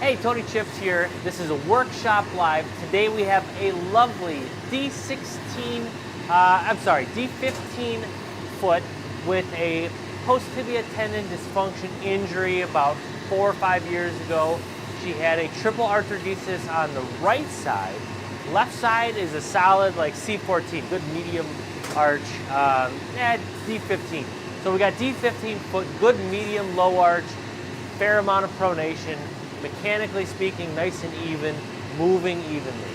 Hey, Tony Chips here. This is a workshop live. Today we have a lovely D15 foot with a post tibia tendon dysfunction injury about 4 or 5 years ago. She had a triple arthrodesis on the right side. Left side is a solid like C14, good medium arch, D15. So we got D15 foot, good medium low arch, fair amount of pronation, mechanically speaking, nice and even, moving evenly.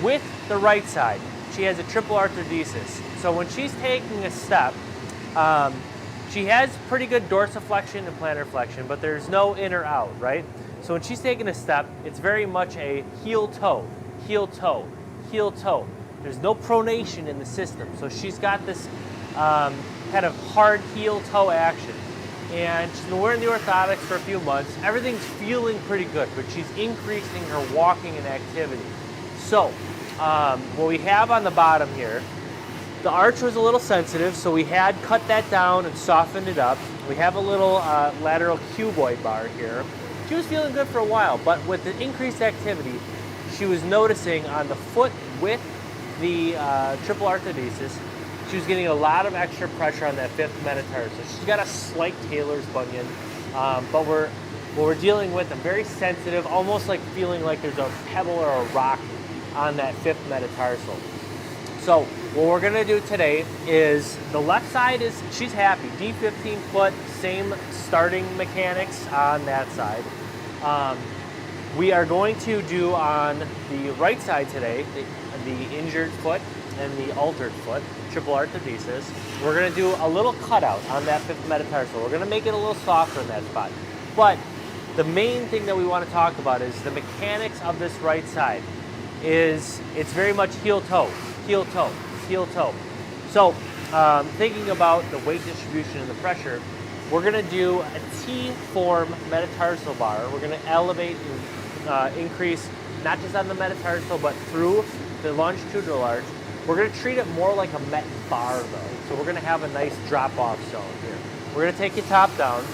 With the right side, she has a triple arthrodesis. So when she's taking a step, she has pretty good dorsiflexion and plantar flexion, but there's no in or out, right? So when she's taking a step, it's very much a heel-toe, heel-toe, heel-toe. There's no pronation in the system. So she's got this kind of hard heel-toe action. And she's been wearing the orthotics for a few months. Everything's feeling pretty good, but she's increasing her walking and activity. So what we have on the bottom here, the arch was a little sensitive, so we had cut that down and softened it up. We have a little lateral cuboid bar here. She was feeling good for a while, but with the increased activity, she was noticing on the foot with the triple arthrodesis, she was getting a lot of extra pressure on that fifth metatarsal. She's got a slight Taylor's bunion, but what we're dealing with, I'm very sensitive, almost like feeling like there's a pebble or a rock on that fifth metatarsal. So what we're gonna do today is the left side is, she's happy, D15 foot, same starting mechanics on that side. We are going to do on the right side today, the injured foot and the altered foot, triple arthrodesis. We're gonna do a little cutout on that fifth metatarsal. We're gonna make it a little softer in that spot. But the main thing that we wanna talk about is the mechanics of this right side it's very much heel-toe, heel-toe, heel-toe. So thinking about the weight distribution and the pressure, we're gonna do a T-form metatarsal bar. We're gonna elevate and increase, not just on the metatarsal, but through the longitudinal arch. We're gonna treat it more like a met bar though. So we're gonna have a nice drop-off zone here. We're gonna take your top down,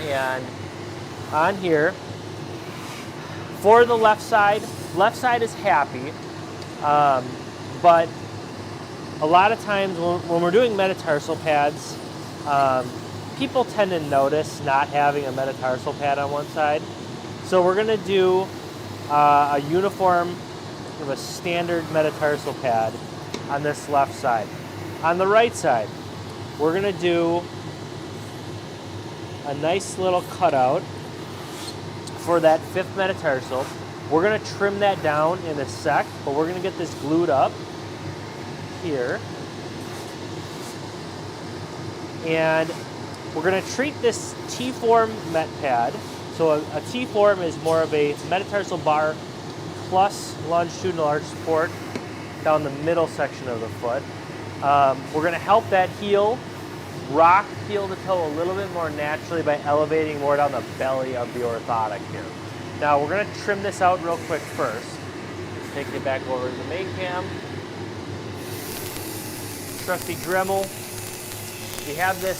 and on here, for the left side is happy, but a lot of times when we're doing metatarsal pads, people tend to notice not having a metatarsal pad on one side. So we're gonna do a uniform, a standard metatarsal pad on this left side. On the right side, we're gonna do a nice little cutout for that fifth metatarsal. We're gonna trim that down in a sec, but we're gonna get this glued up here. And we're gonna treat this T-form met pad. So a T-form is more of a metatarsal bar plus longitudinal arch support down the middle section of the foot. We're gonna help that heel rock heel to toe a little bit more naturally by elevating more down the belly of the orthotic here. Now we're gonna trim this out real quick first. Take it back over to the main cam. Trusty Dremel. We have this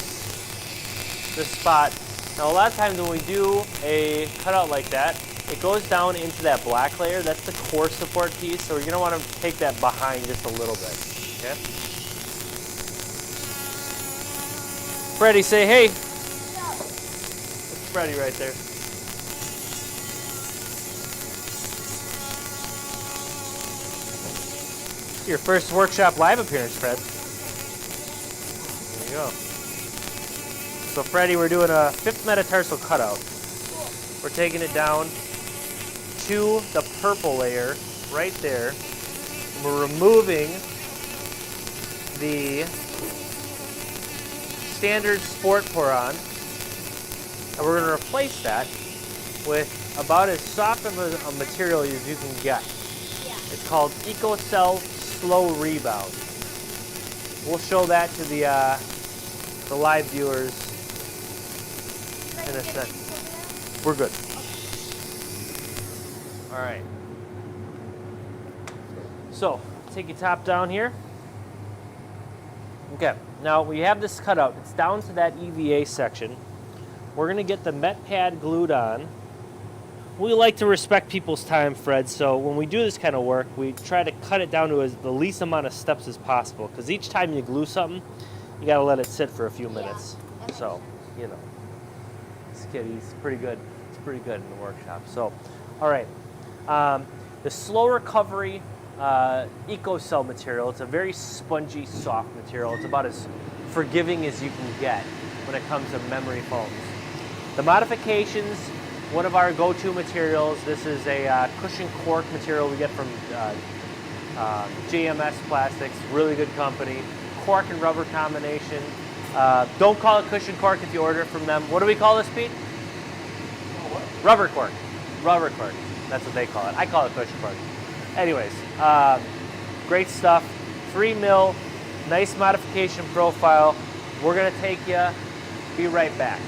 spot. Now a lot of times when we do a cutout like that, it goes down into that black layer. That's the core support piece, so you're gonna wanna take that behind just a little bit, okay? Freddie, say hey. That's Freddie right there. Your first workshop live appearance, Fred. There you go. So Freddie, we're doing a fifth metatarsal cutout. We're taking it down to the purple layer right there. We're removing the standard sport poron, and we're going to replace that with about as soft of a material as you can get. It's called EcoCell Slow Rebound. We'll show that to the live viewers in a second. We're good. All right. So, take your top down here. Okay, now we have this cutout. It's down to that EVA section. We're going to get the met pad glued on. we like to respect people's time, Fred, so when we do this kind of work, we try to cut it down to the least amount of steps as possible, because each time you glue something, you got to let it sit for a few minutes. So, you know, this kid, he's pretty good. He's pretty good in the workshop. So, all right. The slow recovery EcoCell material, it's a very spongy, soft material. It's about as forgiving as you can get when it comes to memory foams. The modifications, one of our go-to materials, this is a cushion cork material we get from JMS Plastics, really good company. Cork and rubber combination. Don't call it cushion cork if you order it from them. What do we call this, Pete? Rubber cork. Rubber cork. That's what they call it. I call it cushion cork. Anyways, great stuff. 3 mil, nice modification profile. We're gonna take you. Be right back.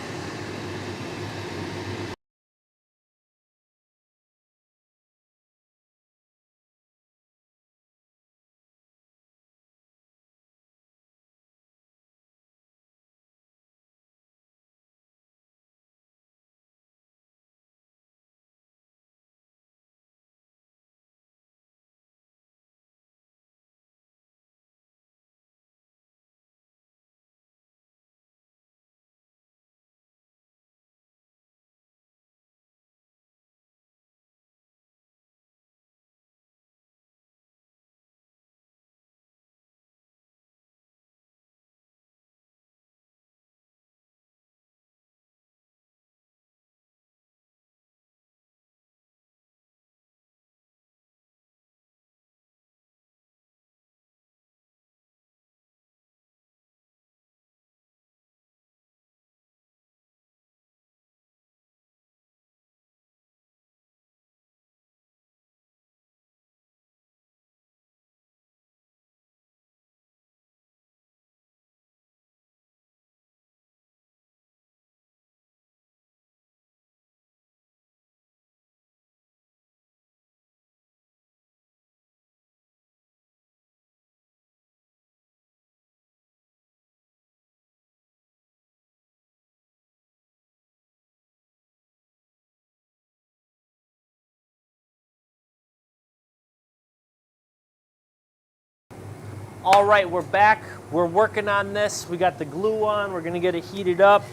All right, we're back. We're working on this. We got the glue on. We're gonna get it heated up.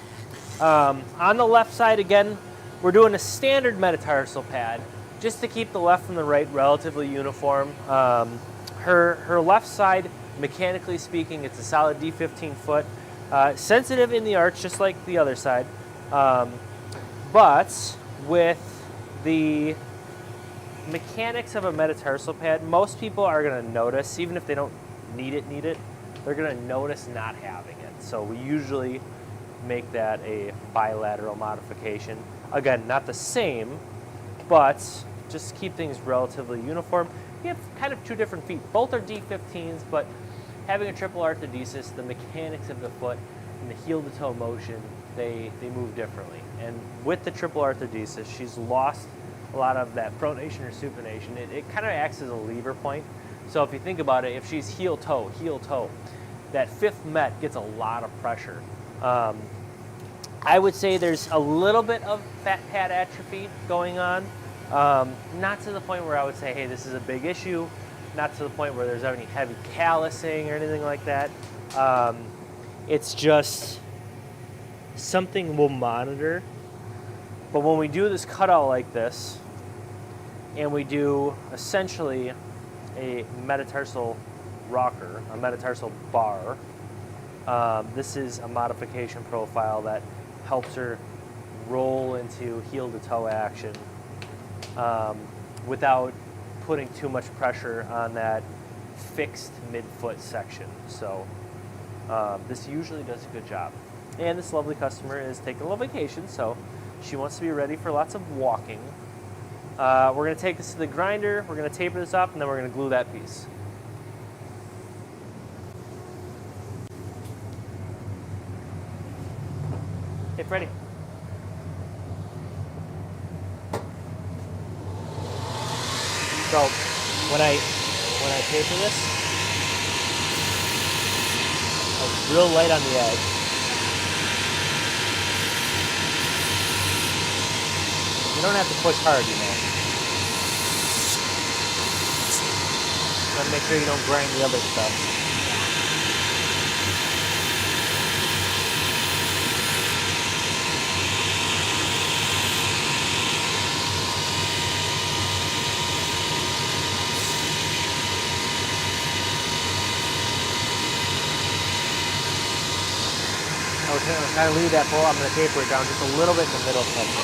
On the left side, again, we're doing a standard metatarsal pad just to keep the left from the right relatively uniform. Her left side, mechanically speaking, it's a solid D15 foot. Sensitive in the arch, just like the other side. But with the mechanics of a metatarsal pad, most people are gonna notice, even if they don't need it, they're gonna notice not having it. So we usually make that a bilateral modification. Again, not the same, but just to keep things relatively uniform. You have kind of two different feet. Both are D15s, but having a triple arthrodesis, the mechanics of the foot and the heel to toe motion, they move differently. And with the triple arthrodesis, she's lost a lot of that pronation or supination. It kind of acts as a lever point. So if you think about it, if she's heel toe, that fifth met gets a lot of pressure. I would say there's a little bit of fat pad atrophy going on. Not to the point where I would say, hey, this is a big issue. Not to the point where there's any heavy callousing or anything like that. It's just something we'll monitor. But when we do this cutout like this, and we do essentially a metatarsal rocker, a metatarsal bar, this is a modification profile that helps her roll into heel to toe action without putting too much pressure on that fixed midfoot section. So this usually does a good job. And this lovely customer is taking a little vacation, so she wants to be ready for lots of walking. We're going to take this to the grinder, we're going to taper this up, and then we're going to glue that piece. Hey, Freddie. So when I taper this, it's real light on the edge. You don't have to push hard, you know. You want to make sure you don't grind the other stuff. I was going to kind of leave that full. I'm going to taper it down just a little bit in the middle section.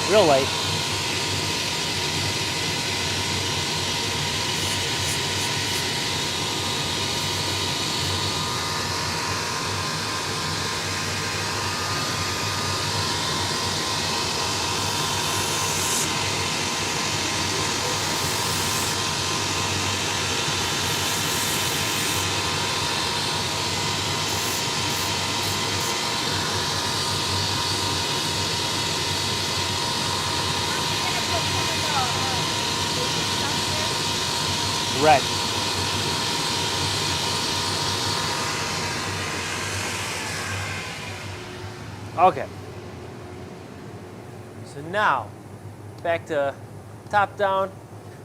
Real light. Red. Okay. So now, back to top down.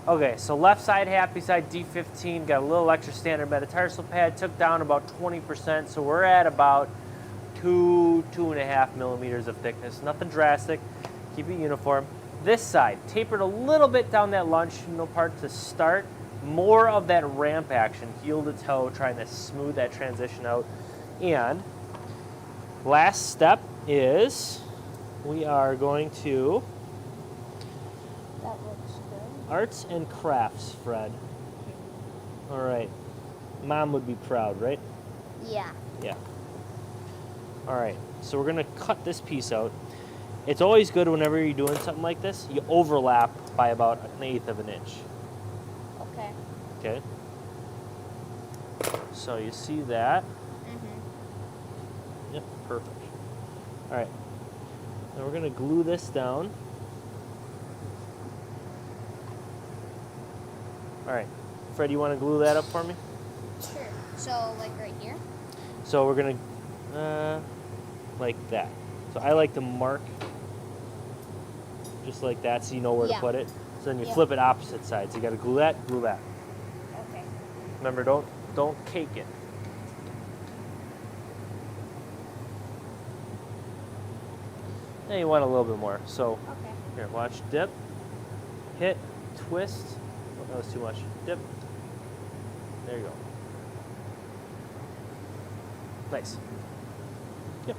Okay, so left side, happy side, D15, got a little extra standard metatarsal pad, took down about 20%, so we're at about 2.5 millimeters of thickness. Nothing drastic, keep it uniform. This side, tapered a little bit down that longitudinal part to start. More of that ramp action, heel to toe, trying to smooth that transition out. And last step is we are going to That looks good. arts and crafts, Fred. All right. Mom would be proud, right? Yeah. Yeah. All right. So we're going to cut this piece out. It's always good whenever you're doing something like this, you overlap by about 1/8 of an inch. Okay. Okay? So you see that? Mm-hmm. Yep, perfect. All right. Now we're going to glue this down. All right. Fred, you want to glue that up for me? Sure. So, like right here? So we're going to, like that. So I like to mark just like that so you know where to Yeah. put it. So then you Yeah. flip it opposite sides. You got to glue that, glue that. Okay. Remember, don't cake it. And you want a little bit more. So Okay. here, watch, dip, hit, twist. Oh, that was too much. Dip. There you go. Nice. Yep.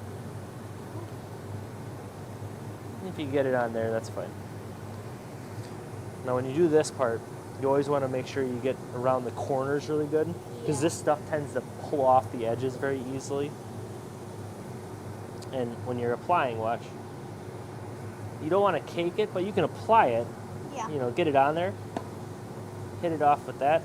If you get it on there, that's fine. Now when you do this part, you always want to make sure you get around the corners really good, because this stuff tends to pull off the edges very easily. And when you're applying, watch, you don't want to cake it, but you can apply it. Yeah. You know, get it on there, hit it off with that.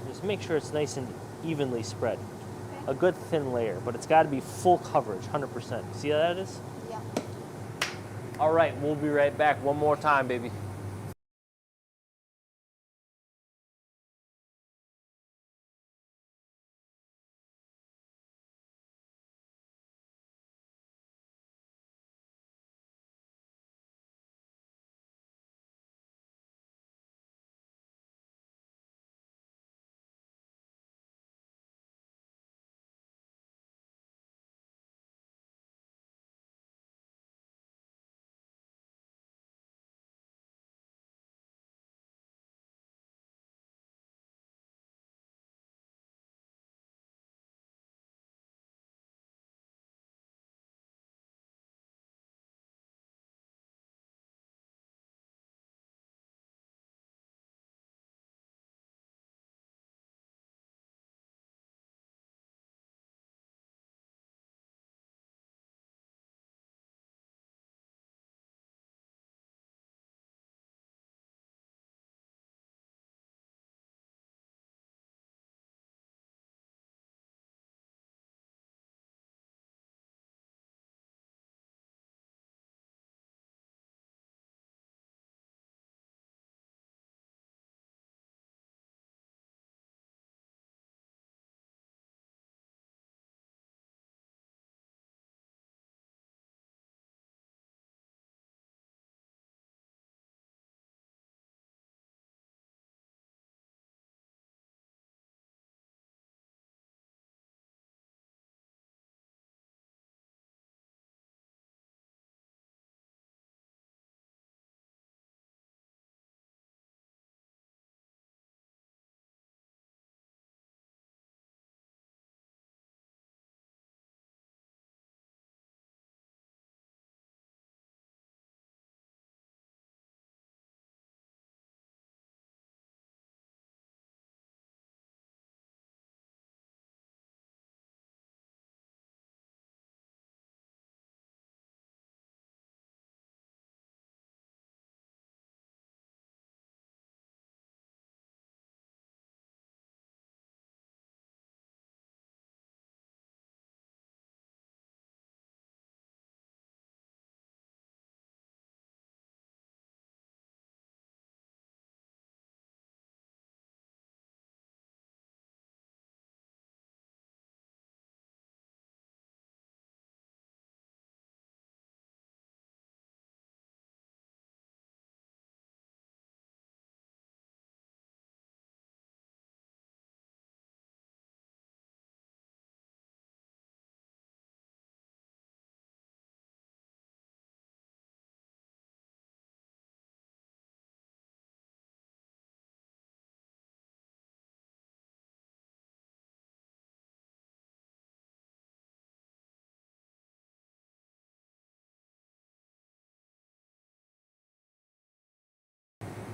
Just make sure it's nice and evenly spread. Okay. A good thin layer, but it's got to be full coverage, 100%. See how that is? Yeah. All right, we'll be right back. One more time, baby.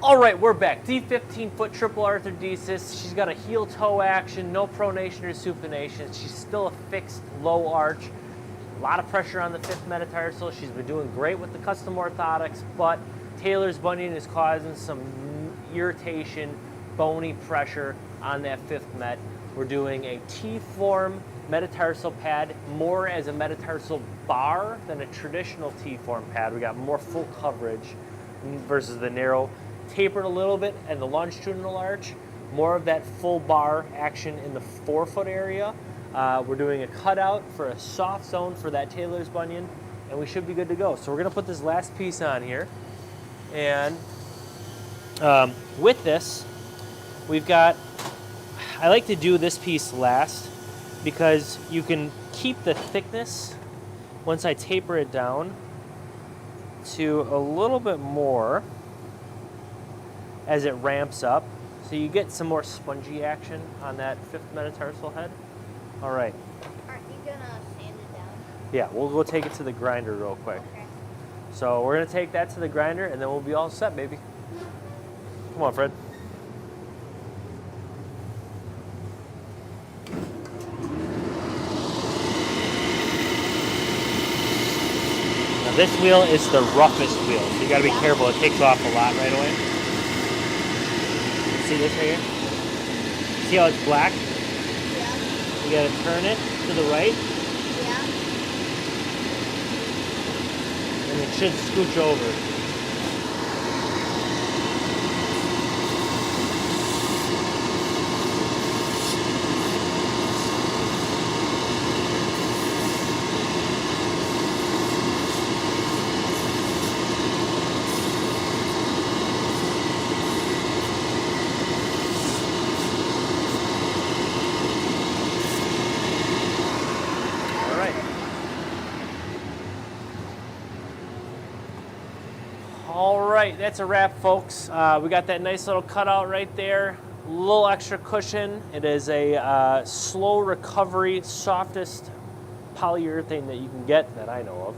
All right, we're back. D15 foot triple arthrodesis. She's got a heel toe action, no pronation or supination. She's still a fixed low arch. A lot of pressure on the fifth metatarsal. She's been doing great with the custom orthotics, but Taylor's bunion is causing some irritation, bony pressure on that fifth met. We're doing a T-form metatarsal pad, more as a metatarsal bar than a traditional T-form pad. We got more full coverage versus the narrow. Tapered a little bit and the longitudinal arch, more of that full bar action in the forefoot area. We're doing a cutout for a soft zone for that Taylor's bunion, and we should be good to go. So we're gonna put this last piece on here, and with this, we've got, I like to do this piece last because you can keep the thickness once I taper it down to a little bit more as it ramps up. So you get some more spongy action on that fifth metatarsal head. All right. Aren't you gonna sand it down? Yeah, we'll go take it to the grinder real quick. Okay. So we're gonna take that to the grinder and then we'll be all set, baby. Come on, Fred. Now this wheel is the roughest wheel, so you gotta be careful. It takes off a lot right away. See this right here? See how it's black? Yeah. You gotta turn it to the right, Yeah. and it should scooch over. All right, that's a wrap, folks. We got that nice little cutout right there. A little extra cushion. It is a slow recovery, softest polyurethane that you can get that I know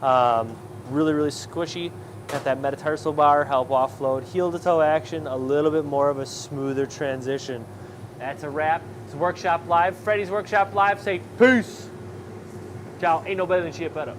of. Really, really squishy. Got that metatarsal bar, help offload. Heel to toe action, a little bit more of a smoother transition. That's a wrap. It's Workshop Live. Freddy's Workshop Live. Say peace. Ciao. Ain't no better than Chiappetta.